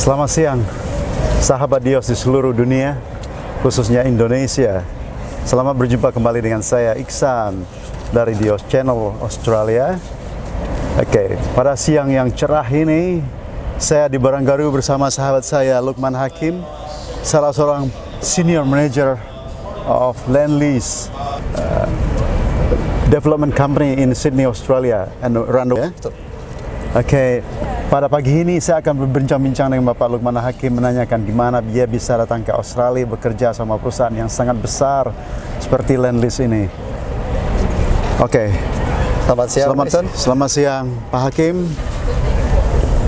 Selamat siang, sahabat Dios di seluruh dunia, khususnya Indonesia. Selamat berjumpa kembali dengan saya, Iksan, dari Dios Channel Australia. Oke, pada siang yang cerah ini, saya di Barangaru bersama sahabat saya, Luqman Hakim, salah seorang senior manager of Lendlease development company in Sydney, Australia, and around the world. Oke, pada pagi ini saya akan berbincang-bincang dengan Bapak Luqman Hakim, menanyakan gimana dia bisa datang ke Australia bekerja sama perusahaan yang sangat besar seperti Lendlease ini. Oke, selamat siang Pak Hakim.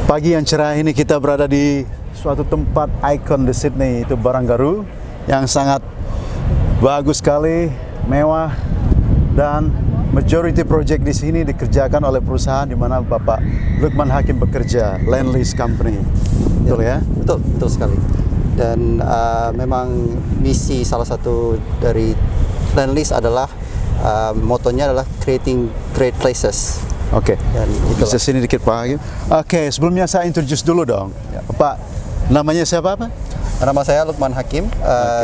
Pagi yang cerah ini kita berada di suatu tempat ikon di Sydney, itu Barangaru, yang sangat bagus sekali, mewah, dan majority project di sini dikerjakan oleh perusahaan di mana Bapak Luqman Hakim bekerja, Lendlease Company. Betul ya? Betul sekali. Dan memang misi salah satu dari Lendlease adalah motonya adalah creating great places. Oke. Dan bisa sini dikit Pak Hakim. Oke, sebelumnya saya introduce dulu dong. Ya. Pak, namanya siapa Pak? Nama saya Luqman Hakim.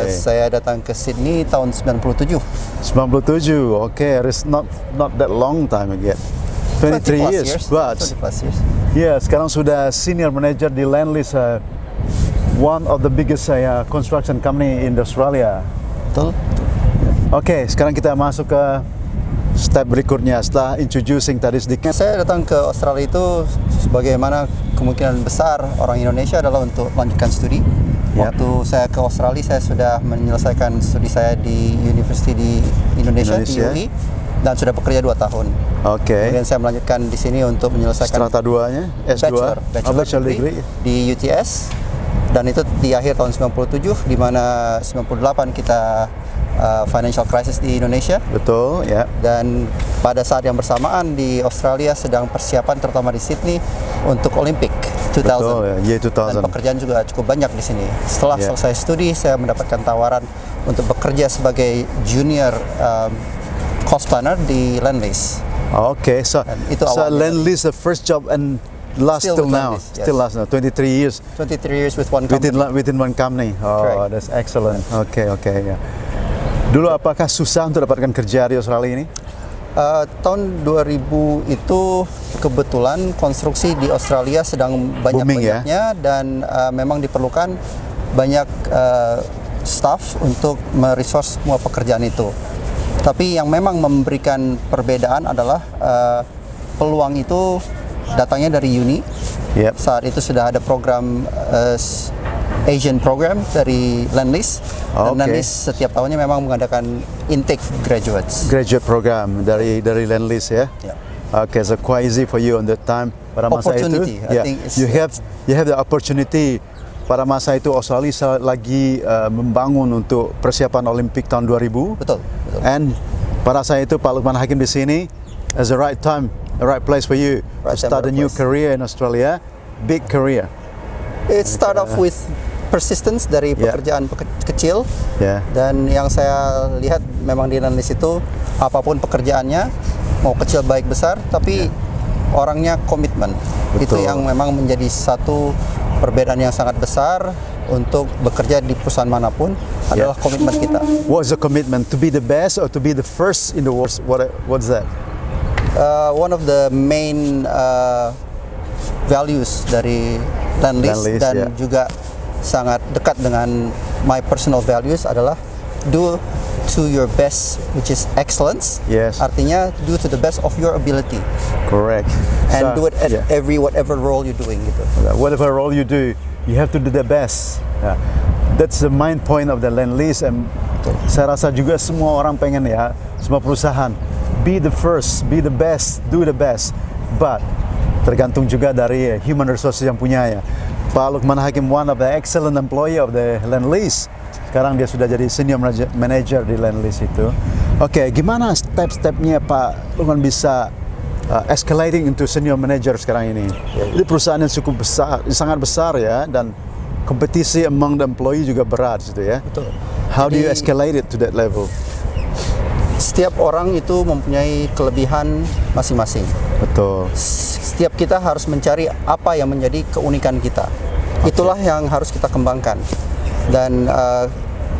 Saya datang ke Sydney tahun 97. 97. Okay, it's not that long time again. 23 years. But 20+ years. Yeah, sekarang sudah senior manager di Lendlease, one of the biggest construction company in Australia. Betul. Oke, sekarang kita masuk ke step berikutnya setelah introducing tadi sedikit. Saya datang ke Australia itu sebagaimana kemungkinan besar orang Indonesia adalah untuk melanjutkan studi. Waktu saya ke Australia, saya sudah menyelesaikan studi saya di University di Indonesia. Di UI, dan sudah bekerja 2 tahun. Oke. Kemudian saya melanjutkan di sini untuk menyelesaikan strata 2-nya, S2, bachelor degree di UTS, dan itu di akhir tahun 97, di mana 98 kita financial crisis di Indonesia. Betul, ya. Dan pada saat yang bersamaan di Australia sedang persiapan, terutama di Sydney, untuk Olympic 2000. Betul, ya. Year 2000. Dan pekerjaan juga cukup banyak di sini. Setelah selesai studi, saya mendapatkan tawaran untuk bekerja sebagai junior cost planner di Lendlease. Okay, so Lendlease the first job and last till now, yes. Still last now, 23 years. 23 years with one company. Within one company. Oh, correct. That's excellent. Okay, yeah. Dulu apakah susah untuk dapatkan kerja di Australia ini? Tahun 2000 itu kebetulan konstruksi di Australia sedang banyak-banyaknya, ya? Dan memang diperlukan banyak staff untuk meresource semua pekerjaan itu. Tapi yang memang memberikan perbedaan adalah peluang itu datangnya dari uni. Yep. Saat itu sudah ada program Asian program dari Lendlease. Dan Lendlease setiap tahunnya memang mengadakan intake graduates. Graduate program dari Lendlease ya. Yeah. Okay, so quite easy for you on that time. Pada masa itu, I think you have the opportunity. Pada masa itu Australia lagi membangun untuk persiapan Olimpik tahun 2000. Betul. And pada saat itu Pak Luqman Hakim di sini as the right time, the right place for you to start a new career in Australia, big career. It start off with persistence dari pekerjaan kecil, dan yang saya lihat memang di Lendlease itu apapun pekerjaannya, mau kecil baik besar, tapi orangnya komitmen. Itu yang memang menjadi satu perbedaan yang sangat besar untuk bekerja di perusahaan manapun, adalah komitmen kita. What's the commitment? To be the best or to be the first in the world? What's that? One of the main values dari Lendlease dan juga sangat dekat dengan my personal values adalah do to your best, which is excellence. Yes. Artinya do to the best of your ability. Correct. And do it at whatever role you're doing gitu. Whatever role you do, you have to do the best. Yeah. That's the main point of the Lendlease. And saya rasa juga semua orang pengen semua perusahaan be the first, be the best, do the best. But tergantung juga dari human resources yang punya ya. Pak Luqman Hakim, one of the excellent employee of the Lendlease. Sekarang dia sudah jadi senior manager di Lendlease itu. Oke, gimana step-stepnya Pak Luqman bisa escalating into senior manager sekarang ini? Ini perusahaan yang cukup besar, sangat besar ya, dan kompetisi among the employee juga berat gitu ya. Betul. How do you escalate it to that level? Setiap orang itu mempunyai kelebihan masing-masing. Betul. Setiap kita harus mencari apa yang menjadi keunikan kita. Itulah yang harus kita kembangkan. Dan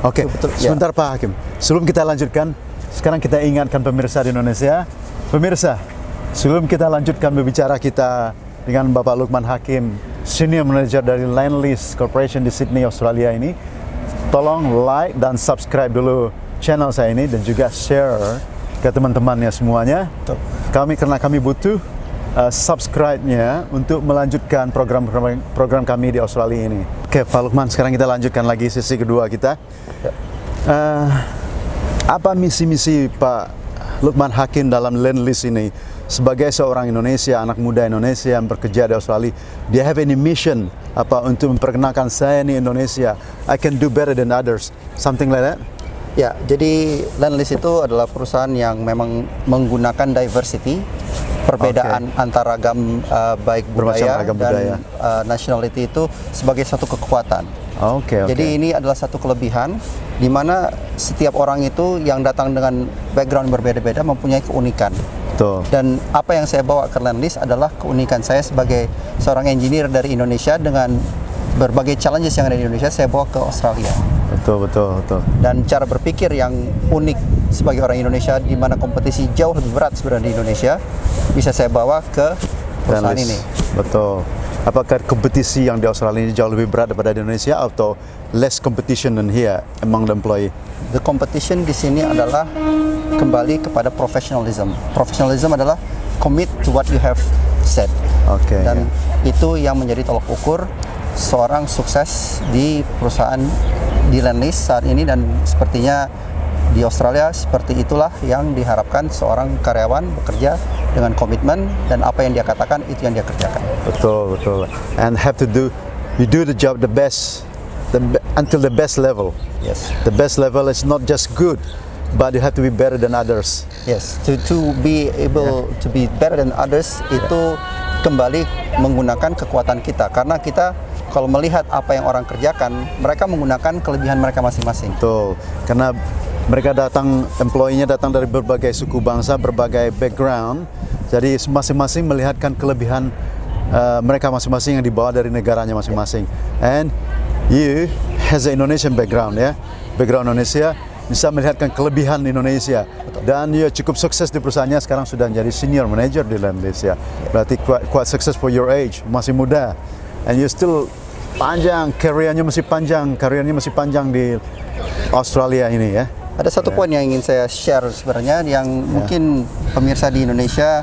Oke, betul, sebentar Pak Hakim. Sebelum kita lanjutkan, sekarang kita ingatkan pemirsa di Indonesia. Pemirsa, sebelum kita lanjutkan berbicara kita dengan Bapak Lukman Hakim, Senior Manager dari Lendlease Corporation di Sydney, Australia ini, tolong like dan subscribe dulu channel saya ini dan juga share ke teman-temannya semuanya. Karena kami butuh subscribe-nya untuk melanjutkan program kami di Australia ini. Oke, Pak Lukman, sekarang kita lanjutkan lagi sesi kedua kita. Apa misi-misi Pak Lukman Hakim dalam Lendlease ini sebagai seorang Indonesia, anak muda Indonesia yang bekerja di Australia? Do you have any mission untuk memperkenalkan saya ini Indonesia? I can do better than others, something like that? Ya, jadi Lendlease itu adalah perusahaan yang memang menggunakan diversity, perbedaan antara baik budaya dan nationality itu sebagai satu kekuatan. Jadi ini adalah satu kelebihan di mana setiap orang itu yang datang dengan background berbeda-beda mempunyai keunikan. Dan apa yang saya bawa ke Lendlease adalah keunikan saya sebagai seorang engineer dari Indonesia dengan berbagai challenges yang ada di Indonesia saya bawa ke Australia. Betul. Dan cara berpikir yang unik sebagai orang Indonesia di mana kompetisi jauh lebih berat sebenarnya di Indonesia bisa saya bawa ke perusahaan ini. Betul. Apakah kompetisi yang di Australia ini jauh lebih berat daripada di Indonesia atau less competition than here among the employee? The competition di sini adalah kembali kepada professionalism. Professionalism adalah commit to what you have said. Dan itu yang menjadi tolak ukur seorang sukses di perusahaan di Lendlease saat ini, dan sepertinya di Australia seperti itulah yang diharapkan seorang karyawan bekerja dengan komitmen dan apa yang dia katakan itu yang dia kerjakan. Betul. And you do the job the best, until the best level. Yes. The best level is not just good, but you have to be better than others. Yes. To be able to be better than others itu kembali menggunakan kekuatan kita, karena kita kalau melihat apa yang orang kerjakan, mereka menggunakan kelebihan mereka masing-masing. Betul, karena mereka employee-nya datang dari berbagai suku bangsa, berbagai background. Jadi masing-masing melihatkan kelebihan mereka masing-masing yang dibawa dari negaranya masing-masing. And you has an Indonesian background, background Indonesia, bisa melihatkan kelebihan Indonesia. Dan you cukup sukses di perusahaannya, sekarang sudah menjadi senior manager di Lendlease. Berarti quite success for your age, masih muda. And you still panjang, karirnya masih panjang di Australia ini ya. Ada satu poin yang ingin saya share sebenarnya yang mungkin pemirsa di Indonesia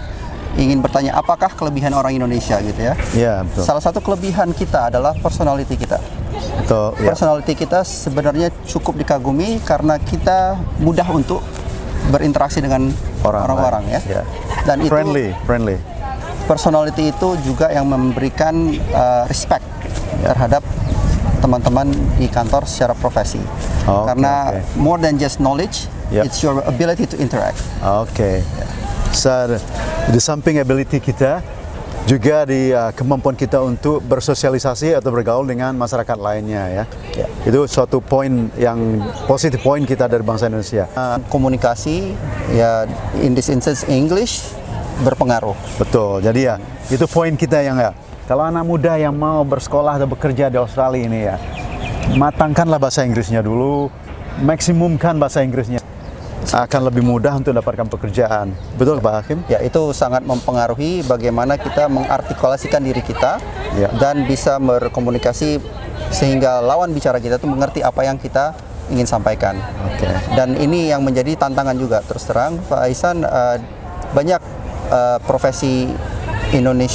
ingin bertanya, apakah kelebihan orang Indonesia gitu ya? Betul. Salah satu kelebihan kita adalah personality kita. Betul. Personality kita sebenarnya cukup dikagumi karena kita mudah untuk berinteraksi dengan orang-orang ya. Dan itu friendly. Personality itu juga yang memberikan respect terhadap teman-teman di kantor secara profesi. Karena more than just knowledge, it's your ability to interact. So, di samping ability kita, juga di kemampuan kita untuk bersosialisasi atau bergaul dengan masyarakat lainnya ya. Itu suatu poin yang positif poin kita dari bangsa Indonesia. Komunikasi ya, in this instance English berpengaruh. Betul. Jadi itu poin kita yang kalau anak muda yang mau bersekolah atau bekerja di Australia ini matangkanlah bahasa Inggrisnya dulu, maksimumkan bahasa Inggrisnya. Akan lebih mudah untuk mendapatkan pekerjaan. Betul Pak Hakim? Ya, itu sangat mempengaruhi bagaimana kita mengartikulasikan diri kita dan bisa berkomunikasi sehingga lawan bicara kita itu mengerti apa yang kita ingin sampaikan. Dan ini yang menjadi tantangan juga. Terus terang Pak Ihsan, banyak profesi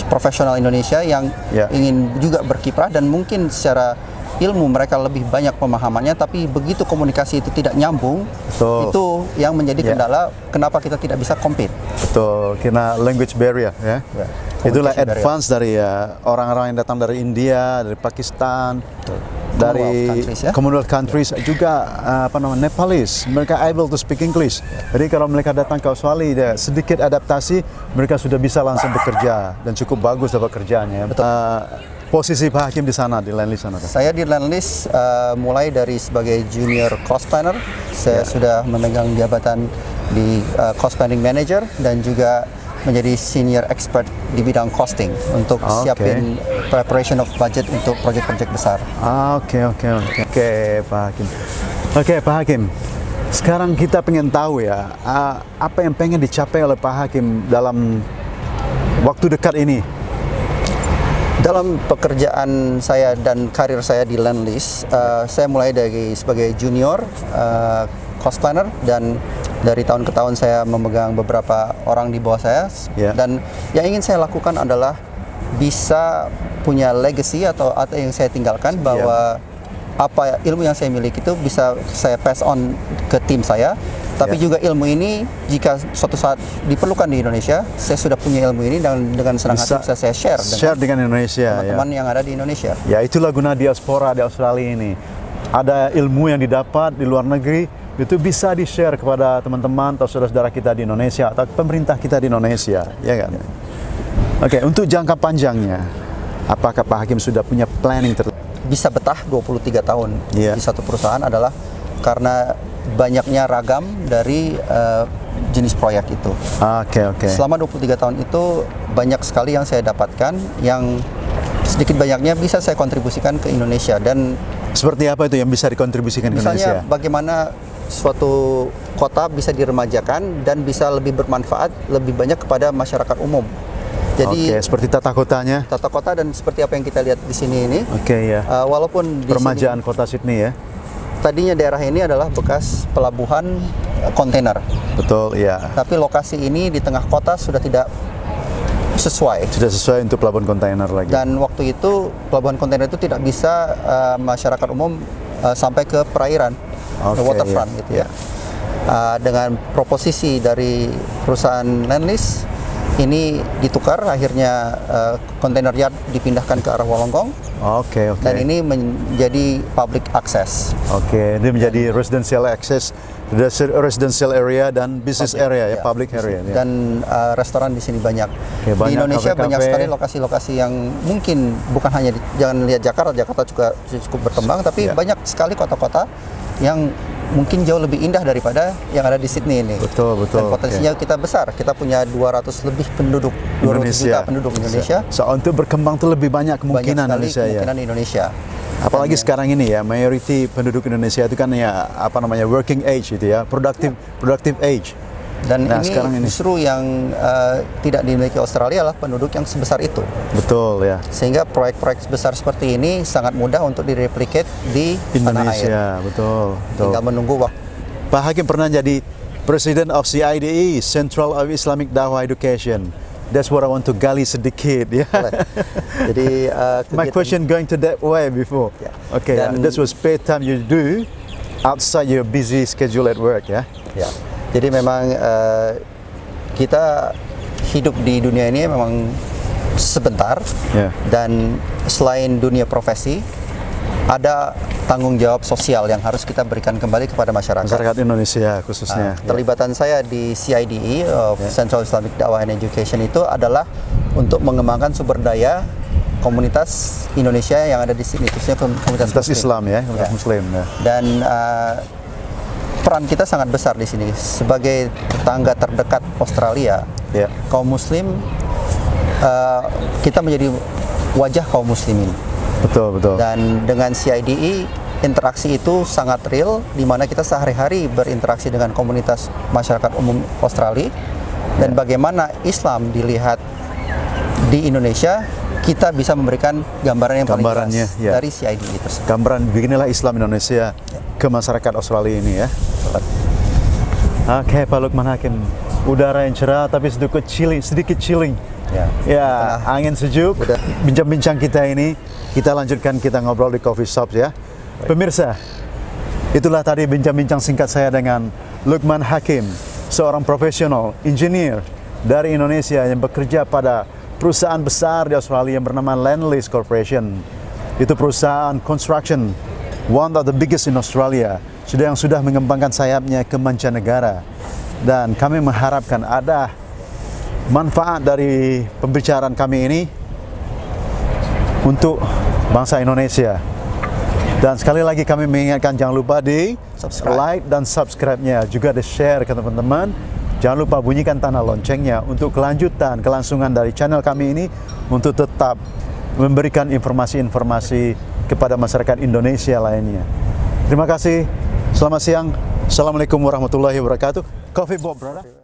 profesional Indonesia yang ingin juga berkiprah dan mungkin secara ilmu mereka lebih banyak pemahamannya, tapi begitu komunikasi itu tidak nyambung, itu yang menjadi kendala kenapa kita tidak bisa compete. Betul, karena language barrier Itulah advance dari orang-orang yang datang dari India, dari Pakistan, dari Commonwealth countries juga Nepalese, mereka able to speak English. Jadi kalau mereka datang ke Australia, sedikit adaptasi, mereka sudah bisa langsung bekerja dan cukup bagus dapat kerjaannya. Posisi Pak Hakim di sana, di Lendlease sana? Saya di Lendlease mulai dari sebagai junior cost planner, saya sudah memegang jabatan di cost planning manager dan juga menjadi senior expert di bidang costing untuk siapin preparation of budget untuk proyek-proyek besar. Oke, Pak Hakim. Oke, Pak Hakim. Sekarang kita pengen tahu ya, apa yang pengen dicapai oleh Pak Hakim dalam waktu dekat ini? Dalam pekerjaan saya dan karir saya di Lendlease, saya mulai dari sebagai junior cost planner, dan dari tahun ke tahun saya memegang beberapa orang di bawah saya. Dan yang ingin saya lakukan adalah bisa punya legacy atau yang saya tinggalkan, bahwa apa ilmu yang saya miliki itu bisa saya pass on ke tim saya. Tapi juga ilmu ini jika suatu saat diperlukan di Indonesia, saya sudah punya ilmu ini dan dengan senang hati bisa saya share dengan Indonesia, teman-teman yang ada di Indonesia. Ya, itulah guna diaspora di Australia ini. Ada ilmu yang didapat di luar negeri, itu bisa di-share kepada teman-teman atau saudara-saudara kita di Indonesia atau pemerintah kita di Indonesia, ya kan? Oke, untuk jangka panjangnya, apakah Pak Hakim sudah punya planning bisa betah 23 tahun di satu perusahaan adalah karena banyaknya ragam dari jenis proyek itu. Selama 23 tahun itu banyak sekali yang saya dapatkan, yang sedikit banyaknya bisa saya kontribusikan ke Indonesia. Dan seperti apa itu yang bisa dikontribusikan ke Indonesia? Misalnya bagaimana suatu kota bisa diremajakan dan bisa lebih bermanfaat lebih banyak kepada masyarakat umum. Jadi seperti tata kotanya. Tata kota dan seperti apa yang kita lihat di sini ini. Walaupun di peremajaan kota Sydney ya. Tadinya daerah ini adalah bekas pelabuhan kontainer. Betul, ya. Tapi lokasi ini di tengah kota sudah tidak sesuai. Sudah sesuai untuk pelabuhan kontainer lagi. Dan waktu itu pelabuhan kontainer itu tidak bisa masyarakat umum sampai ke perairan, ke waterfront gitu ya. Dengan proposisi dari perusahaan Lendlease, ini ditukar, akhirnya kontainer yard dipindahkan ke arah Wollongong. Dan ini menjadi public access. Ini menjadi residential access, residential area dan business area, public area. Dan restoran di sini banyak. Di Indonesia banyak sekali lokasi-lokasi yang mungkin bukan hanya jangan lihat Jakarta juga cukup berkembang, tapi banyak sekali kota-kota yang mungkin jauh lebih indah daripada yang ada di Sydney ini. Betul. Dan potensinya kita besar. Kita punya 200 lebih penduduk, 200 juta penduduk Indonesia. So untuk berkembang itu lebih banyak kemungkinan di Indonesia. Apalagi sekarang ini ya, mayoriti penduduk Indonesia itu kan ya working age itu ya, productive age. Dan ini justru yang tidak dimiliki Australia adalah penduduk yang sebesar itu. Betul ya. Sehingga proyek-proyek besar seperti ini sangat mudah untuk direplicate di Indonesia. Betul. Tinggal menunggu waktu. Pak Hakim pernah jadi President of CIDE, Central of Islamic Dawah Education. That's what I want to gali sedikit ya. Jadi my question going to that way before. This was spare time you do outside your busy schedule at work ya. Jadi memang kita hidup di dunia ini memang sebentar, dan selain dunia profesi, ada tanggung jawab sosial yang harus kita berikan kembali kepada masyarakat Indonesia khususnya. Terlibatan saya di CIDE, Central Islamic Dawah and Education, itu adalah untuk mengembangkan sumber daya komunitas Indonesia yang ada di sini, khususnya komunitas Islam ya, komunitas Muslim ya. Dan peran kita sangat besar di sini sebagai tetangga terdekat Australia. Kaum Muslim, kita menjadi wajah kaum Muslimin. Betul. Dan dengan CIDE, interaksi itu sangat real, di mana kita sehari-hari berinteraksi dengan komunitas masyarakat umum Australia. Dan bagaimana Islam dilihat di Indonesia, kita bisa memberikan gambaran yang paling jelas dari CIDE itu. Gambaran beginilah Islam Indonesia ke masyarakat Australia ini ya. Pak Lukman Hakim, udara yang cerah tapi sedikit chilling. Angin sejuk. Bincang-bincang kita ini, kita lanjutkan, kita ngobrol di coffee shop ya. Pemirsa, itulah tadi bincang-bincang singkat saya dengan Lukman Hakim, seorang profesional engineer dari Indonesia yang bekerja pada perusahaan besar di Australia yang bernama Lendlease Corporation. Itu perusahaan construction, one of the biggest in Australia, yang sudah mengembangkan sayapnya ke mancanegara. Dan kami mengharapkan ada manfaat dari pembicaraan kami ini untuk bangsa Indonesia. Dan sekali lagi kami mengingatkan, jangan lupa di like dan subscribe-nya, juga di share ke teman-teman, Jangan lupa bunyikan tanda loncengnya untuk kelanjutan, kelangsungan dari channel kami ini untuk tetap memberikan informasi-informasi kepada masyarakat Indonesia lainnya. Terima kasih. Selamat siang. Assalamualaikum warahmatullahi wabarakatuh. Coffee Bob, brother.